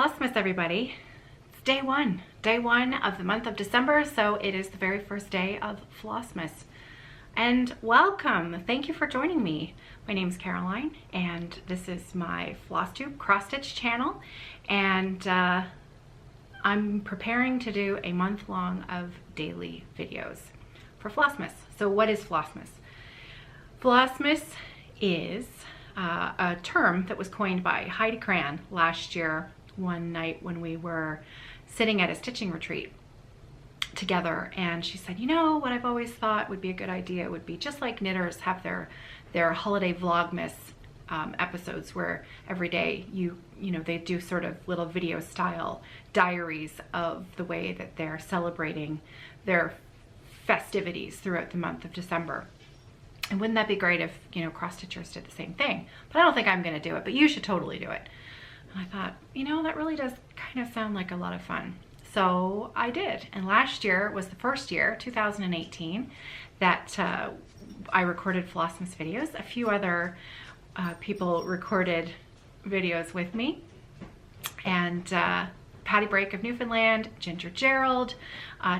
Flossmas, everybody. It's day one of the month of December, so it is the very first day of Flossmas. And welcome, thank you for joining me. My name is Caroline, and this is my FlossTube cross-stitch channel, and I'm preparing to do a month-long of daily videos for Flossmas. So what is Flossmas? Flossmas is a term that was coined by Heidi Cran last year, one night when we were sitting at a stitching retreat together, and she said, you know what I've always thought would be a good idea would be just like knitters have their holiday vlogmas episodes where every day they do sort of little video style diaries of the way that they're celebrating their festivities throughout the month of December. And wouldn't that be great if, cross stitchers did the same thing? But I don't think I'm going to do it, but you should totally do it. And I thought, that really does kind of sound like a lot of fun. So I did. And last year was the first year, 2018, that I recorded Flossmas videos. A few other people recorded videos with me. And Patty Break of Newfoundland, Ginger Gerald,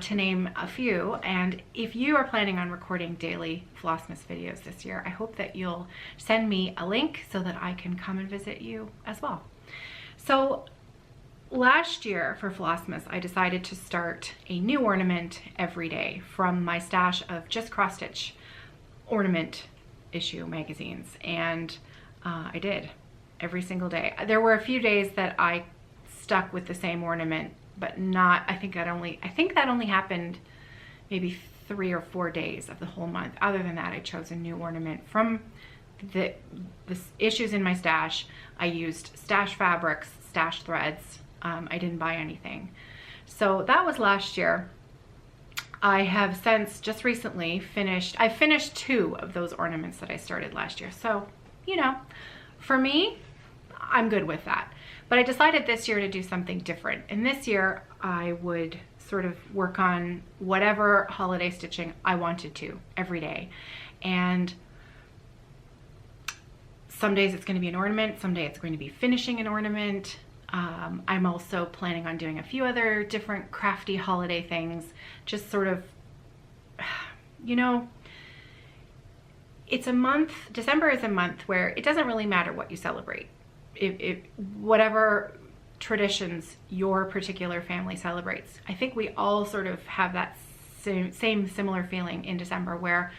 to name a few. And if you are planning on recording daily Flossmas videos this year, I hope that you'll send me a link so that I can come and visit you as well. So last year for Flossmas, I decided to start a new ornament every day from my stash of just cross-stitch ornament issue magazines. And I did every single day. There were a few days that I stuck with the same ornament, but not, I think that only happened maybe 3 or 4 days of the whole month. Other than that, I chose a new ornament from the issues in my stash. I used stash fabrics, stash threads. I didn't buy anything. So that was last year. I have since just recently I finished 2 of those ornaments that I started last year. So, for me, I'm good with that. But I decided this year to do something different. And this year I would sort of work on whatever holiday stitching I wanted to every day. And some days it's going to be an ornament, some days it's going to be finishing an ornament. I'm also planning on doing a few other different crafty holiday things, just sort of, it's a month, December is a month where it doesn't really matter what you celebrate. Whatever traditions your particular family celebrates. I think we all sort of have that same similar feeling in December where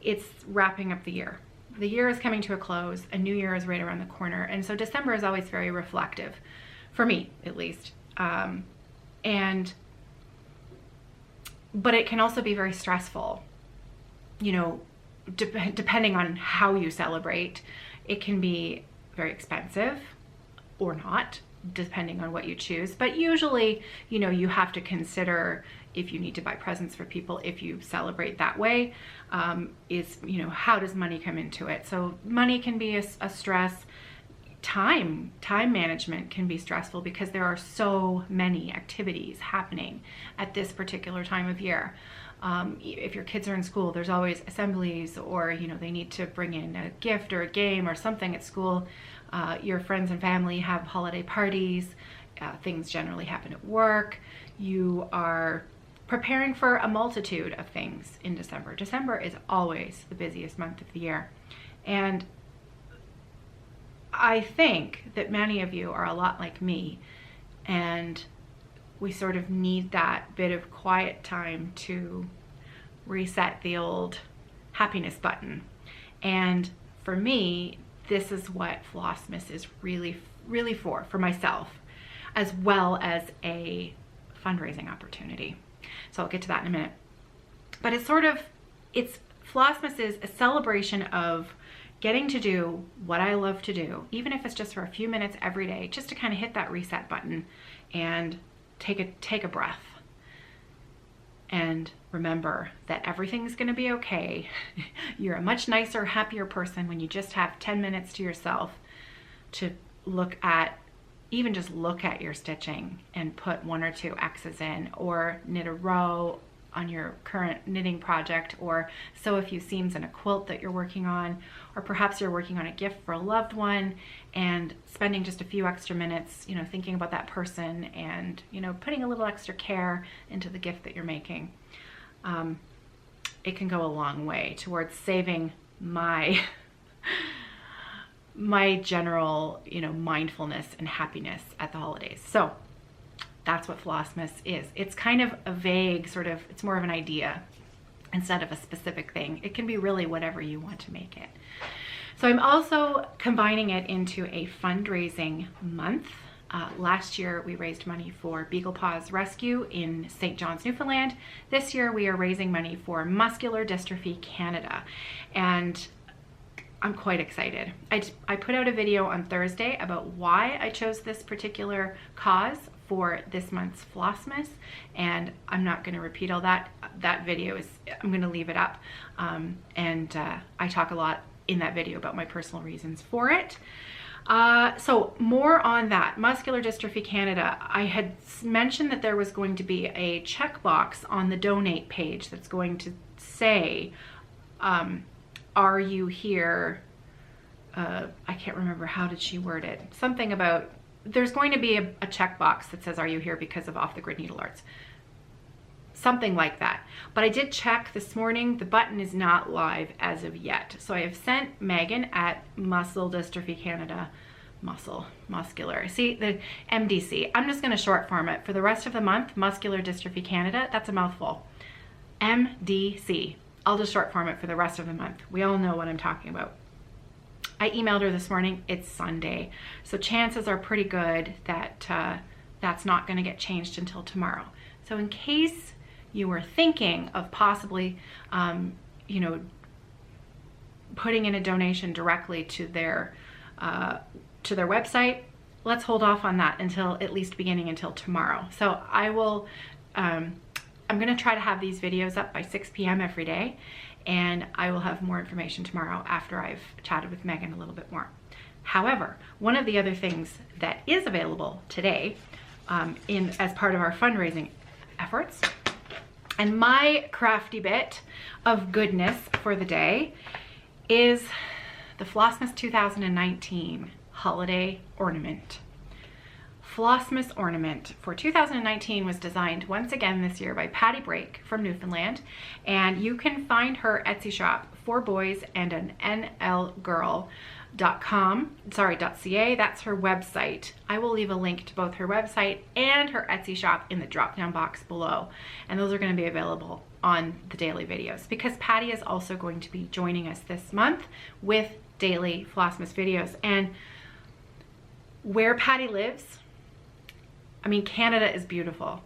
it's wrapping up the year. The year is coming to a close, a new year is right around the corner, and so December is always very reflective, for me at least. But it can also be very stressful, depending on how you celebrate. It can be very expensive or not, depending on what you choose. But usually, you have to consider if you need to buy presents for people, if you celebrate that way, how does money come into it? So money can be a stress. Time management can be stressful because there are so many activities happening at this particular time of year. If your kids are in school, there's always assemblies, or they need to bring in a gift or a game or something at school. Your friends and family have holiday parties. Things generally happen at work. You are preparing for a multitude of things in December. December is always the busiest month of the year. And I think that many of you are a lot like me, and we sort of need that bit of quiet time to reset the old happiness button. And for me, this is what Flossmas is really for myself, as well as a fundraising opportunity. So I'll get to that in a minute. But Flossmas is a celebration of getting to do what I love to do, even if it's just for a few minutes every day, just to kind of hit that reset button and take a breath and remember that everything's going to be okay. You're a much nicer, happier person when you just have 10 minutes to yourself to look at your stitching and put 1 or 2 X's in, or knit a row your current knitting project, or sew a few seams in a quilt that you're working on, or perhaps you're working on a gift for a loved one and spending just a few extra minutes, you know, thinking about that person and, you know, putting a little extra care into the gift that you're making. It can go a long way towards saving my general, you know, mindfulness and happiness at the holidays. So that's what Flossmas is. It's kind of a vague sort of, it's more of an idea instead of a specific thing. It can be really whatever you want to make it. So I'm also combining it into a fundraising month. Last year we raised money for Beagle Paws Rescue in St. John's, Newfoundland. This year we are raising money for Muscular Dystrophy Canada, and I'm quite excited. I put out a video on Thursday about why I chose this particular cause for this month's Flossmas, and I'm not going to repeat all that. That video is, I'm going to leave it up, and I talk a lot in that video about my personal reasons for it. So more on that. Muscular Dystrophy Canada, I had mentioned that there was going to be a checkbox on the donate page that's going to say, are you here? I can't remember, how did she word it? Something about, there's going to be a checkbox that says, are you here because of Off the Grid Needlearts? Something like that. But I did check this morning, the button is not live as of yet. So I have sent Megan at Muscle Dystrophy Canada, Muscular, see, the MDC. I'm just gonna short form it. For the rest of the month, Muscular Dystrophy Canada, that's a mouthful. MDC. I'll just short form it for the rest of the month. We all know what I'm talking about. I emailed her this morning, it's Sunday. So chances are pretty good that that's not gonna get changed until tomorrow. So in case you were thinking of possibly, you know, putting in a donation directly to their website, let's hold off on that until at least beginning until tomorrow. So I will, I'm gonna try to have these videos up by 6 p.m. every day, and I will have more information tomorrow after I've chatted with Megan a little bit more. However, one of the other things that is available today as part of our fundraising efforts, and my crafty bit of goodness for the day, is the Flossmas 2019 Holiday Ornament. Flossmas Ornament for 2019 was designed once again this year by Patty Brake from Newfoundland, and you can find her Etsy shop, For Boys and an NL Girl .ca. That's her website. I will leave a link to both her website and her Etsy shop in the drop down box below, and those are going to be available on the daily videos, because Patty is also going to be joining us this month with daily Flossmas videos. And where Patty lives, I mean, Canada is beautiful.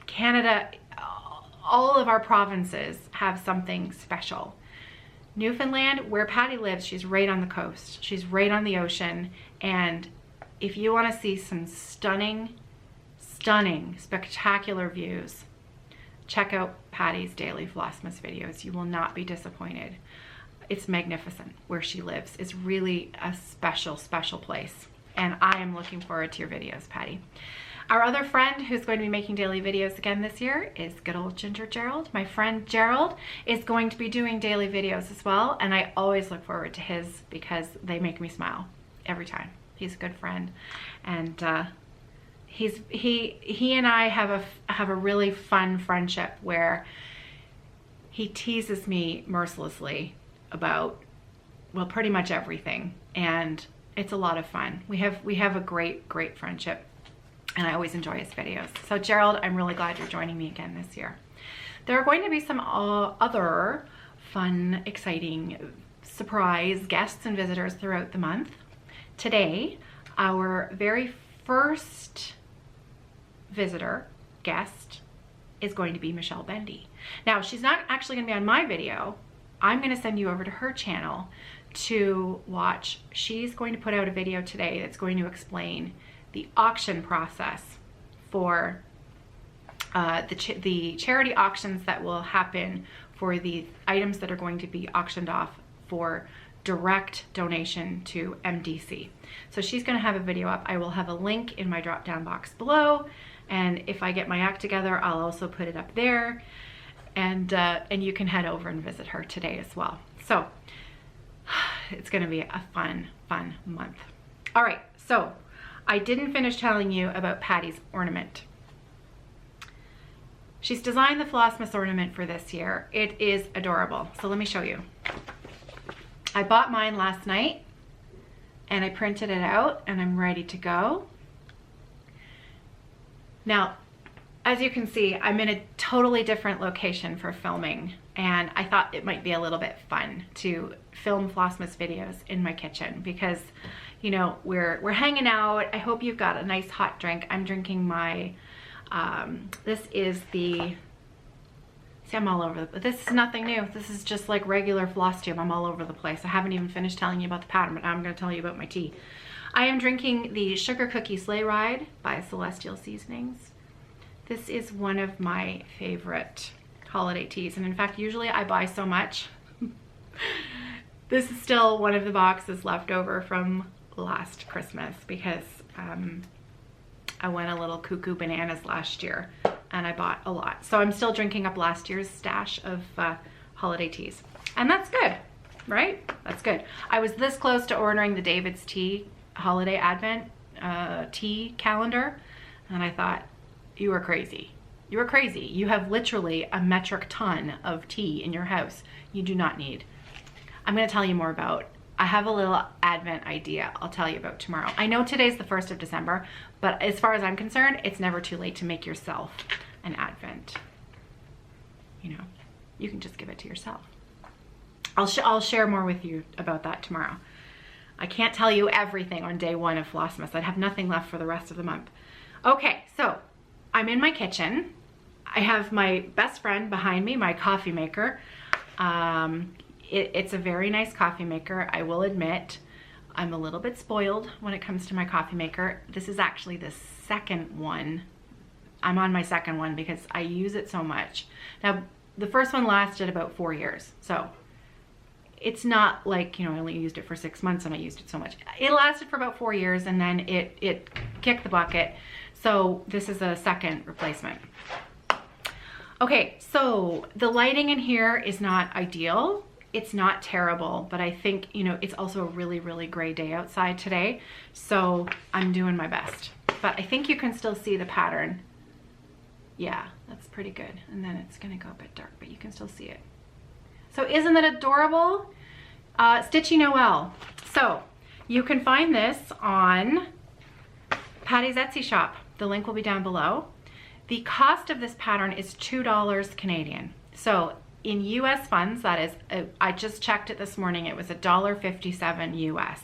Canada, all of our provinces have something special. Newfoundland, where Patty lives, she's right on the coast. She's right on the ocean. And if you want to see some stunning, spectacular views, check out Patty's daily Flossmas videos. You will not be disappointed. It's magnificent where she lives. It's really a special, special place. And I am looking forward to your videos, Patty. Our other friend who's going to be making daily videos again this year is good old Ginger Gerald. My friend Gerald is going to be doing daily videos as well, and I always look forward to his because they make me smile every time. He's a good friend, and he and I have a really fun friendship where he teases me mercilessly about, well, pretty much everything, and it's a lot of fun. We have a great friendship, and I always enjoy his videos. So Gerald, I'm really glad you're joining me again this year. There are going to be some other fun, exciting surprise guests and visitors throughout the month. Today, our very first guest is going to be Michelle Bendy. Now, she's not actually gonna be on my video. I'm gonna send you over to her channel to watch. She's going to put out a video today that's going to explain the auction process for the charity auctions that will happen for the items that are going to be auctioned off for direct donation to MDC. So she's going to have a video up. I will have a link in my drop down box below, and if I get my act together, I'll also put it up there. and you can head over and visit her today as well. So it's going to be a fun month. All right, so I didn't finish telling you about Patty's ornament. She's designed the Flossmas ornament for this year. It is adorable. So let me show you. I bought mine last night and I printed it out and I'm ready to go. Now, as you can see, I'm in a totally different location for filming, and I thought it might be a little bit fun to film Flossmas videos in my kitchen because, you know, we're hanging out. I hope you've got a nice hot drink. I'm drinking my, this is the, see, I'm all over the, this is nothing new. This is just like regular floss tube. I'm all over the place. I haven't even finished telling you about the pattern, but I'm going to tell you about my tea. I am drinking the Sugar Cookie Sleigh Ride by Celestial Seasonings. This is one of my favorite holiday teas, and in fact, usually I buy so much. This is still one of the boxes left over from last Christmas because I went a little cuckoo bananas last year and I bought a lot. So I'm still drinking up last year's stash of holiday teas, and that's good, right? That's good. I was this close to ordering the David's Tea Holiday Advent tea calendar, and I thought, you are crazy. You are crazy. You have literally a metric ton of tea in your house you do not need. I'm going to tell you more about. I have a little Advent idea I'll tell you about tomorrow. I know today's the 1st of December, but as far as I'm concerned, it's never too late to make yourself an Advent. You know, you can just give it to yourself. I'll share more with you about that tomorrow. I can't tell you everything on day one of Flossmas. I'd have nothing left for the rest of the month. Okay, so I'm in my kitchen. I have my best friend behind me, my coffee maker. It's a very nice coffee maker, I will admit. I'm a little bit spoiled when it comes to my coffee maker. This is actually the second one. I'm on my second one because I use it so much. Now, the first one lasted about 4 years, so it's not like, you know, I only used it for 6 months and I used it so much. It lasted for about 4 years and then it kicked the bucket. So this is a second replacement. Okay, so the lighting in here is not ideal. It's not terrible, but I think, you know, it's also a really, really gray day outside today. So I'm doing my best, but I think you can still see the pattern. Yeah, that's pretty good. And then it's gonna go a bit dark, but you can still see it. So isn't that adorable? Stitchy Noel. So you can find this on Patty's Etsy shop. The link will be down below. The cost of this pattern is $2 Canadian. So in US funds, that is, I just checked it this morning, it was $1.57 US.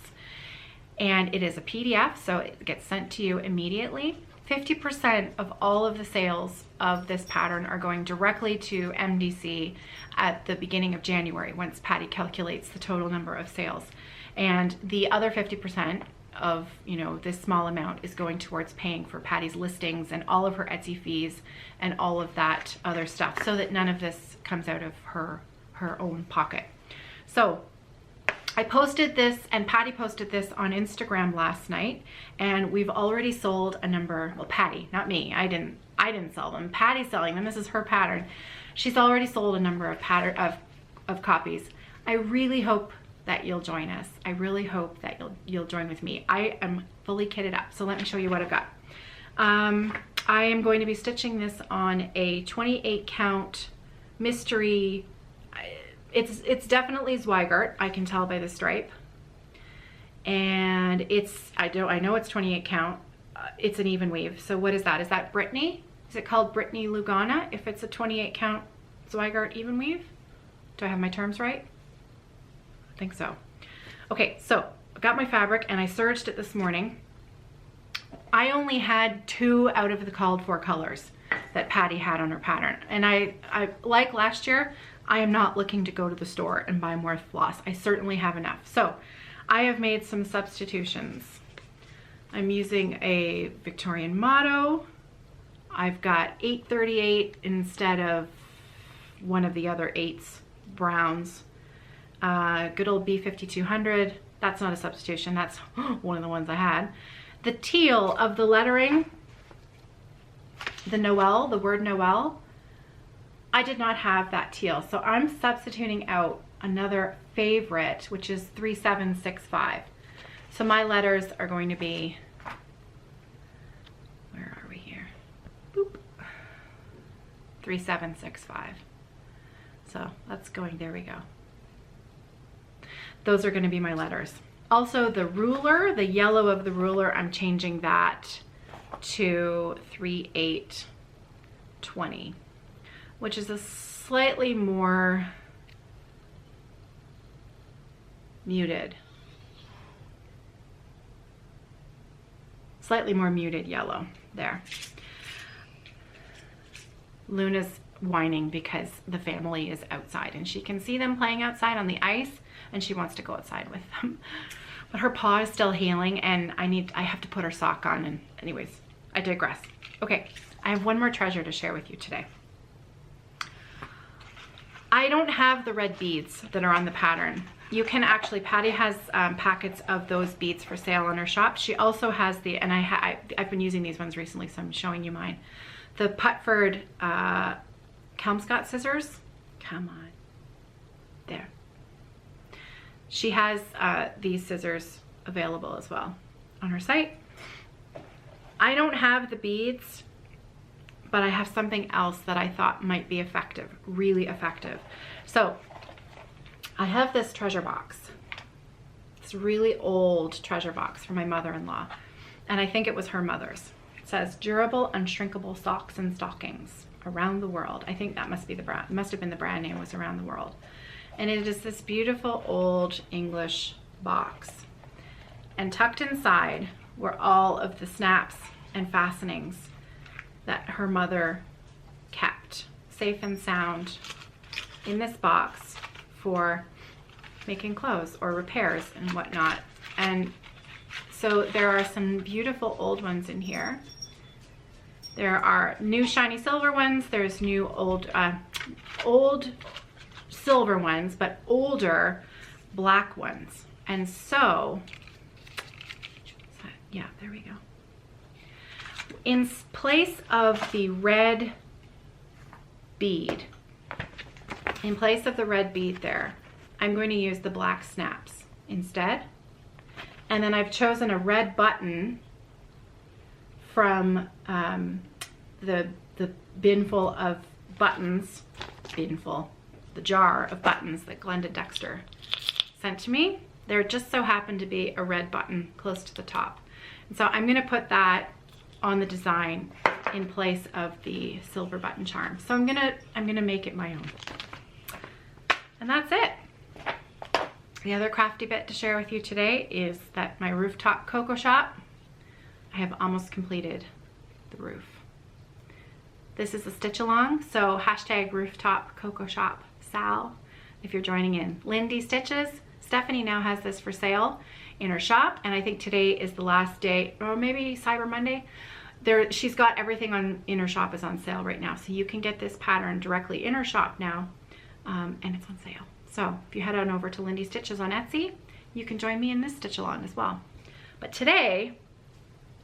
And it is a PDF, so it gets sent to you immediately. 50% of all of the sales of this pattern are going directly to MDC at the beginning of January, once Patty calculates the total number of sales. And the other 50% of, you know, this small amount is going towards paying for Patty's listings and all of her Etsy fees and all of that other stuff, so that none of this comes out of her own pocket. So I posted this, and Patty posted this on Instagram last night, and we've already sold a number. Well, Patty, not me. I didn't sell them. Patty's selling them. This is her pattern. She's already sold a number of copies. I really hope that you'll join us. I really hope that you'll join with me. I am fully kitted up, so let me show you what I've got. I am going to be stitching this on a 28 count mystery. It's definitely Zweigart, I can tell by the stripe. And I know it's 28 count. It's an even weave. So what is that? Is that Brittany? Is it called Brittany Lugana if it's a 28 count Zweigart even weave? Do I have my terms right? I think so. Okay, so I got my fabric and I serged it this morning. I only had 2 out of the called for colors that Patty had on her pattern. And I like last year, I am not looking to go to the store and buy more floss. I certainly have enough. So I have made some substitutions. I'm using a Victorian motto. I've got 838 instead of one of the other 8s, browns. Good old B5200. That's not a substitution. That's one of the ones I had. The teal of the lettering, the Noel, the word Noel, I did not have that teal, so I'm substituting out another favorite, which is 3765. So my letters are going to be, where are we here? Boop. 3765. So that's going, there we go. Those are going to be my letters. Also the ruler, the yellow of the ruler, I'm changing that to 3820, which is a slightly more muted. Slightly more muted yellow there. Luna's whining because the family is outside and she can see them playing outside on the ice and she wants to go outside with them. But her paw is still healing and I have to put her sock on, and anyways, I digress. Okay, I have one more treasure to share with you today. I don't have the red beads that are on the pattern. You can actually, Patty has packets of those beads for sale on her shop. She also has the, and I've been using these ones recently, so I'm showing you mine. The Putford Kelmscott scissors. Come on. There. She has these scissors available as well on her site. I don't have the beads, but I have something else that I thought might be effective, really effective. So I have this treasure box. It's a really old treasure box from my mother-in-law, and I think it was her mother's. It says durable, unshrinkable socks and stockings around the world. I think that must be the brand, must have been the brand name, was around the world. And it is this beautiful old English box. And tucked inside were all of the snaps and fastenings that her mother kept safe and sound in this box for making clothes or repairs and whatnot. And so there are some beautiful old ones in here. There are new shiny silver ones. There's new old silver ones, but older black ones. And so, yeah, there we go. In place of the red bead, there, I'm going to use the black snaps instead. And then I've chosen a red button from the binful of buttons, the jar of buttons that Glenda Dexter sent to me. There just so happened to be a red button close to the top. And so I'm gonna put that on the design in place of the silver button charm. So I'm gonna make it my own. And that's it. The other crafty bit to share with you today is that my rooftop cocoa shop, I have almost completed the roof. This is a stitch along, so hashtag rooftop cocoa shop Sal if you're joining in. Lindy Stitches, Stephanie now has this for sale in her shop, and I think today is the last day, or maybe Cyber Monday. She's got everything in her shop is on sale right now, so you can get this pattern directly in her shop now, and it's on sale. So if you head on over to Lindy Stitches on Etsy, you can join me in this stitch along as well. But today,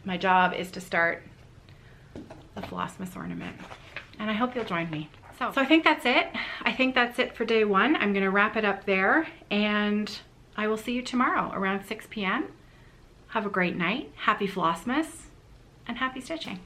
my job is to start the Flossmas ornament, and I hope you'll join me. So I think that's it. I think that's it for day one. I'm gonna wrap it up there, and I will see you tomorrow around 6 p.m. Have a great night, happy Flossmas, and happy stitching.